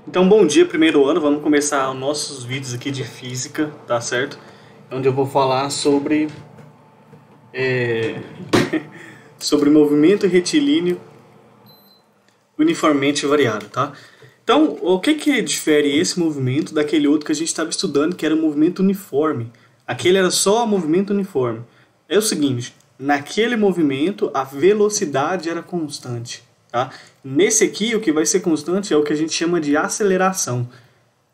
Então, bom dia, primeiro ano. Vamos começar os nossos vídeos aqui de física, tá certo? Onde eu vou falar é, sobre movimento retilíneo uniformemente variado, tá? Então, o que difere esse movimento daquele outro que a gente estava estudando, que era o movimento uniforme? Aquele era só movimento uniforme. É o seguinte, naquele movimento a velocidade era constante, tá? Nesse aqui, o que vai ser constante é o que a gente chama de aceleração.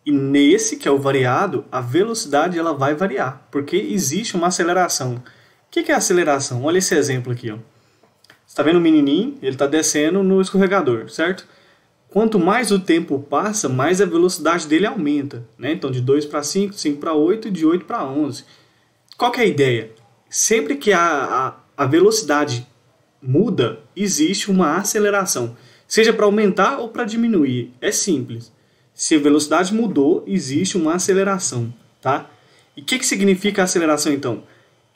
E nesse, que é o variado, a velocidade ela vai variar, porque existe uma aceleração. O que é aceleração? Olha esse exemplo aqui, ó. Você está vendo o menininho, ele está descendo no escorregador, certo? Quanto mais o tempo passa, mais a velocidade dele aumenta, né? Então, de 2 para 5, 5 para 8 e de 8 para 11. Qual que é a ideia? Sempre que a velocidade muda, existe uma aceleração. Seja para aumentar ou para diminuir. É simples. Se a velocidade mudou, existe uma aceleração, tá? E o que significa a aceleração, então?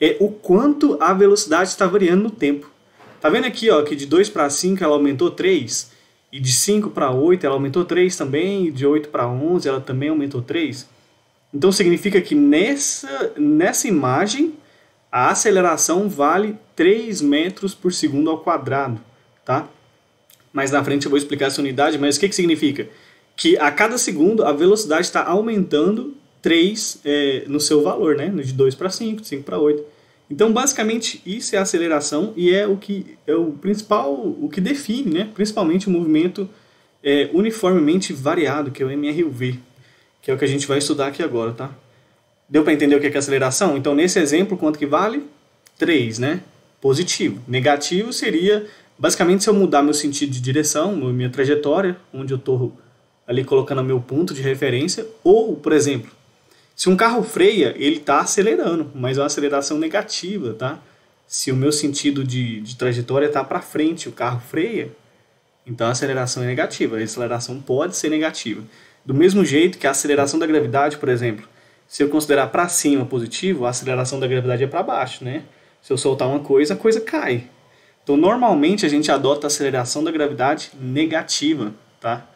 É o quanto a velocidade está variando no tempo. Tá vendo aqui, ó, que de 2 para 5 ela aumentou 3, e de 5 para 8 ela aumentou 3 também, e de 8 para 11 ela também aumentou 3? Então significa que nessa imagem a aceleração vale 3 metros por segundo ao quadrado, tá? Mais na frente eu vou explicar essa unidade, mas o que significa? Que a cada segundo a velocidade está aumentando 3 no seu valor, né? De 2 para 5, de 5 para 8. Então, basicamente, isso é a aceleração e é o que é o principal, o que define, né? Principalmente o movimento uniformemente variado, que é o MRUV, que é o que a gente vai estudar aqui agora, tá? Deu para entender o que é aceleração? Então, nesse exemplo, quanto que vale? 3, né? Positivo. Negativo seria, basicamente, se eu mudar meu sentido de direção, minha trajetória, onde eu estou ali colocando meu ponto de referência, ou, por exemplo, se um carro freia, ele está acelerando, mas é uma aceleração negativa, tá? Se o meu sentido de trajetória está para frente, o carro freia, então a aceleração é negativa. A aceleração pode ser negativa. Do mesmo jeito que a aceleração da gravidade, por exemplo, se eu considerar para cima positivo, a aceleração da gravidade é para baixo, né? Se eu soltar uma coisa, a coisa cai. Então, normalmente, a gente adota a aceleração da gravidade negativa, tá?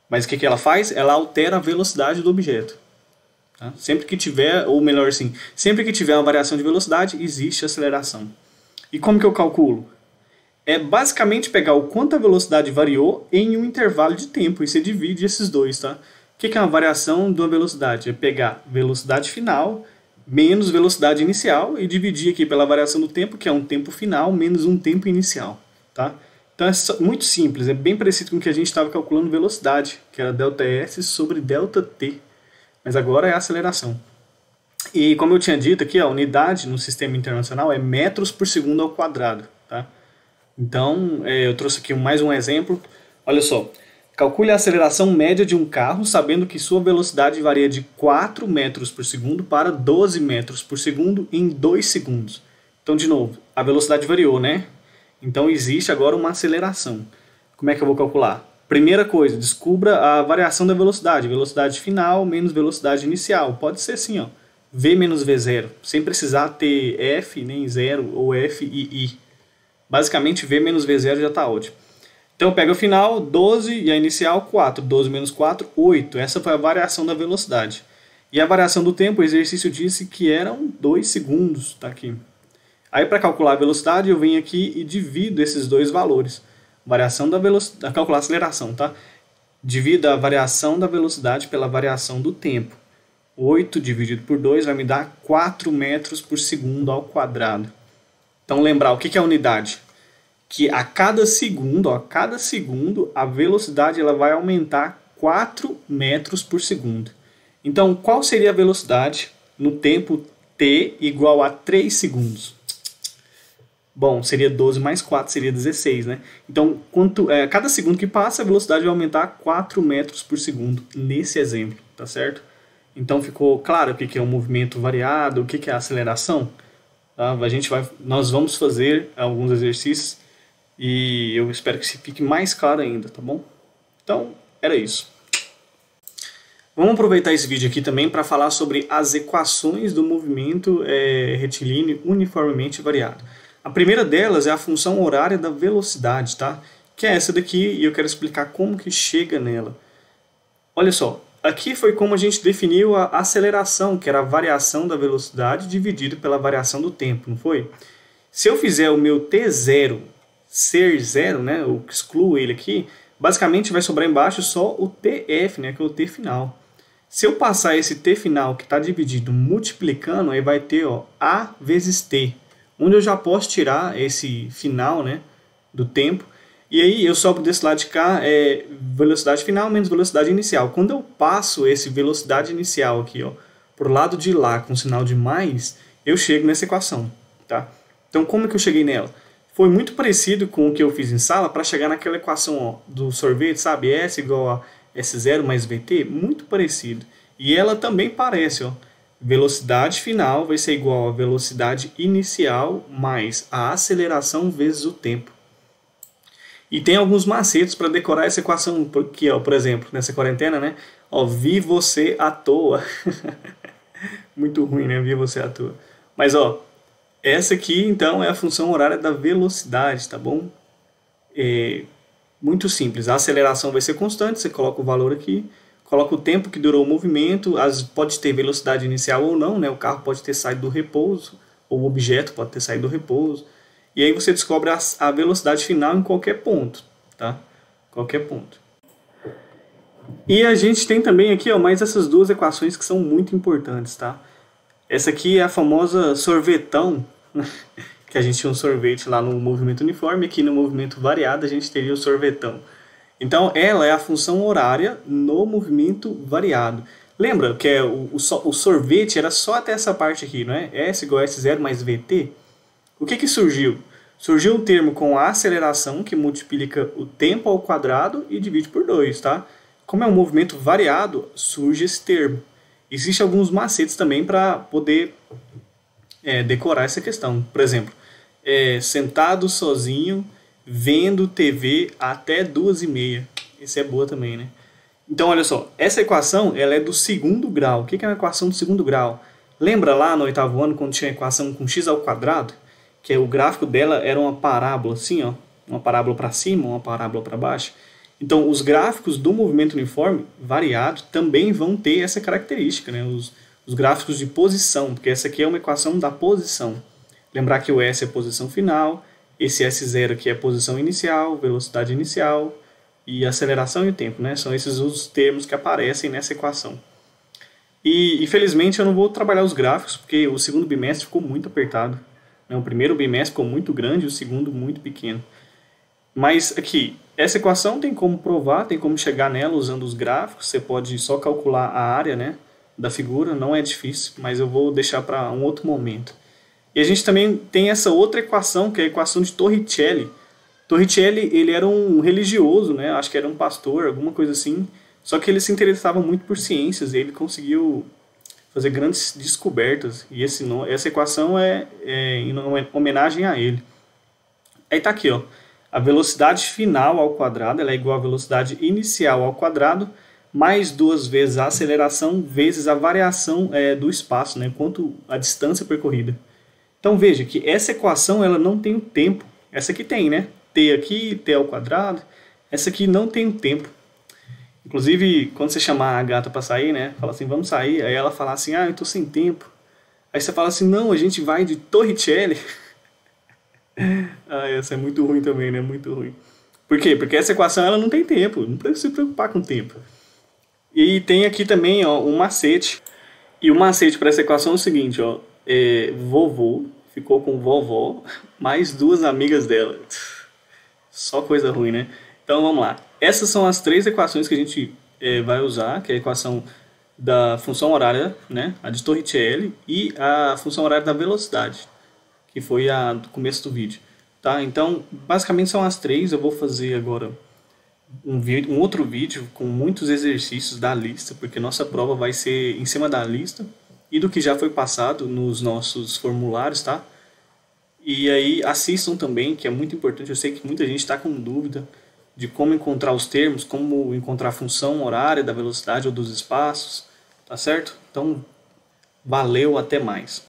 Mas o que ela faz? Ela altera a velocidade do objeto. Tá? Sempre que tiver, ou melhor assim, sempre que tiver uma variação de velocidade, existe aceleração. E como que eu calculo? É basicamente pegar o quanto a velocidade variou em um intervalo de tempo, e você divide esses dois, tá? O que é uma variação de uma velocidade? É pegar velocidade final menos velocidade inicial e dividir aqui pela variação do tempo, que é um tempo final, menos um tempo inicial, tá? Então é muito simples, é bem parecido com o que a gente estava calculando velocidade, que era ΔS sobre ΔT, mas agora é a aceleração. E como eu tinha dito aqui, a unidade no sistema internacional é metros por segundo ao quadrado, tá? Então, eu trouxe aqui mais um exemplo. Olha só, calcule a aceleração média de um carro sabendo que sua velocidade varia de 4 metros por segundo para 12 metros por segundo em 2 segundos. Então, de novo, a velocidade variou, né? Então, existe agora uma aceleração. Como é que eu vou calcular? Primeira coisa, descubra a variação da velocidade. Velocidade final menos velocidade inicial. Pode ser assim, ó, V menos V0, sem precisar ter F nem 0 ou F e I. Basicamente, V menos V0 já está ótimo. Então, eu pego a final, 12, e a inicial, 4. 12 menos 4, 8. Essa foi a variação da velocidade. E a variação do tempo, o exercício disse que eram 2 segundos. Tá aqui. Aí, para calcular a velocidade, eu venho aqui e divido esses dois valores. Variação da velocidade, calcular a aceleração, tá? Divido a variação da velocidade pela variação do tempo. 8 dividido por 2 vai me dar 4 metros por segundo ao quadrado. Então, lembrar, o que é a unidade? Que a cada segundo, a velocidade ela vai aumentar 4 metros por segundo. Então, qual seria a velocidade no tempo t igual a 3 segundos? Bom, seria 12 mais 4, seria 16, né? Então, cada segundo que passa, a velocidade vai aumentar 4 metros por segundo, nesse exemplo, tá certo? Então, ficou claro o que é um movimento variado, o que é a aceleração? Tá? Nós vamos fazer alguns exercícios e eu espero que fique mais claro ainda, tá bom? Então, era isso. Vamos aproveitar esse vídeo aqui também para falar sobre as equações do movimento retilíneo uniformemente variado. A primeira delas é a função horária da velocidade, tá? Que é essa daqui, e eu quero explicar como que chega nela. Olha só, aqui foi como a gente definiu a aceleração, que era a variação da velocidade dividido pela variação do tempo, não foi? Se eu fizer o meu t0 ser zero, né, eu excluo ele aqui, basicamente vai sobrar embaixo só o tf, né, que é o t final. Se eu passar esse t final que está dividido multiplicando, aí vai ter ó, a vezes t, onde eu já posso tirar esse final, né, do tempo. E aí eu sopro desse lado de cá velocidade final menos velocidade inicial. Quando eu passo esse velocidade inicial aqui, ó, pro lado de lá com sinal de mais, eu chego nessa equação, tá? Então como que eu cheguei nela? Foi muito parecido com o que eu fiz em sala para chegar naquela equação ó, do sorvete, sabe? S igual a S0 mais VT, muito parecido. E ela também parece, ó. Velocidade final vai ser igual a velocidade inicial mais a aceleração vezes o tempo. E tem alguns macetes para decorar essa equação, porque, ó, por exemplo, nessa quarentena, né? Ó, vi você à toa. Muito ruim, né? Vi você à toa. Mas, ó, essa aqui, então, é a função horária da velocidade, tá bom? Muito simples. A aceleração vai ser constante, você coloca o valor aqui, coloca o tempo que durou o movimento, pode ter velocidade inicial ou não, né? O carro pode ter saído do repouso, ou o objeto pode ter saído do repouso. E aí você descobre a velocidade final em qualquer ponto, tá? Qualquer ponto. E a gente tem também aqui, ó, mais essas duas equações que são muito importantes, tá? Essa aqui é a famosa sorvetão, que a gente tinha um sorvete lá no movimento uniforme, aqui no movimento variado a gente teria o sorvetão. Então ela é a função horária no movimento variado. Lembra que o sorvete era só até essa parte aqui, não é? S igual a S0 mais VT. O que surgiu? Surgiu um termo com a aceleração que multiplica o tempo ao quadrado e divide por 2, tá? Como é um movimento variado, surge esse termo. Existem alguns macetes também para poder decorar essa questão. Por exemplo, sentado sozinho, vendo TV até 2h30. Essa é boa também, né? Então, olha só, essa equação ela é do segundo grau. O que é uma equação do segundo grau? Lembra lá no 8º ano, quando tinha a equação com x ao quadrado? Que o gráfico dela era uma parábola assim, ó, uma parábola para cima, uma parábola para baixo. Então, os gráficos do movimento uniforme variado também vão ter essa característica, né? Os gráficos de posição, porque essa aqui é uma equação da posição. Lembrar que o S é a posição final, esse S0 aqui é a posição inicial, velocidade inicial e aceleração e o tempo, né? São esses os termos que aparecem nessa equação. E, infelizmente, eu não vou trabalhar os gráficos, porque o segundo bimestre ficou muito apertado. O primeiro bimestre ficou muito grande e o segundo muito pequeno. Mas aqui, essa equação tem como provar, tem como chegar nela usando os gráficos. Você pode só calcular a área, né, da figura, não é difícil, mas eu vou deixar para um outro momento. E a gente também tem essa outra equação, que é a equação de Torricelli. Torricelli, ele era um religioso, né, acho que era um pastor, alguma coisa assim, só que ele se interessava muito por ciências e ele conseguiu fazer grandes descobertas, e essa equação é em homenagem a ele. Aí tá aqui, ó, a velocidade final ao quadrado ela é igual à velocidade inicial ao quadrado, mais 2 vezes a aceleração, vezes a variação do espaço, né, quanto a distância percorrida. Então veja que essa equação ela não tem o tempo, essa aqui tem, né, t aqui, t ao quadrado, essa aqui não tem o tempo. Inclusive, quando você chamar a gata para sair, né? Fala assim, vamos sair. Aí ela fala assim, eu tô sem tempo. Aí você fala assim, não, a gente vai de Torricelli. Essa é muito ruim também, né? Muito ruim. Por quê? Porque essa equação ela não tem tempo. Não precisa se preocupar com o tempo. E tem aqui também, ó, um macete. E o macete para essa equação é o seguinte, ó. Vovô ficou com vovó mais 2 amigas dela. Só coisa ruim, né? Então vamos lá. Essas são as 3 equações que a gente vai usar, que é a equação da função horária, né, a de Torricelli, e a função horária da velocidade, que foi a do começo do vídeo. Tá? Então, basicamente são as 3. Eu vou fazer agora um outro vídeo com muitos exercícios da lista, porque nossa prova vai ser em cima da lista e do que já foi passado nos nossos formulários, tá? E aí assistam também, que é muito importante. Eu sei que muita gente está com dúvida de como encontrar os termos, como encontrar a função horária da velocidade ou dos espaços, tá certo? Então, valeu, até mais.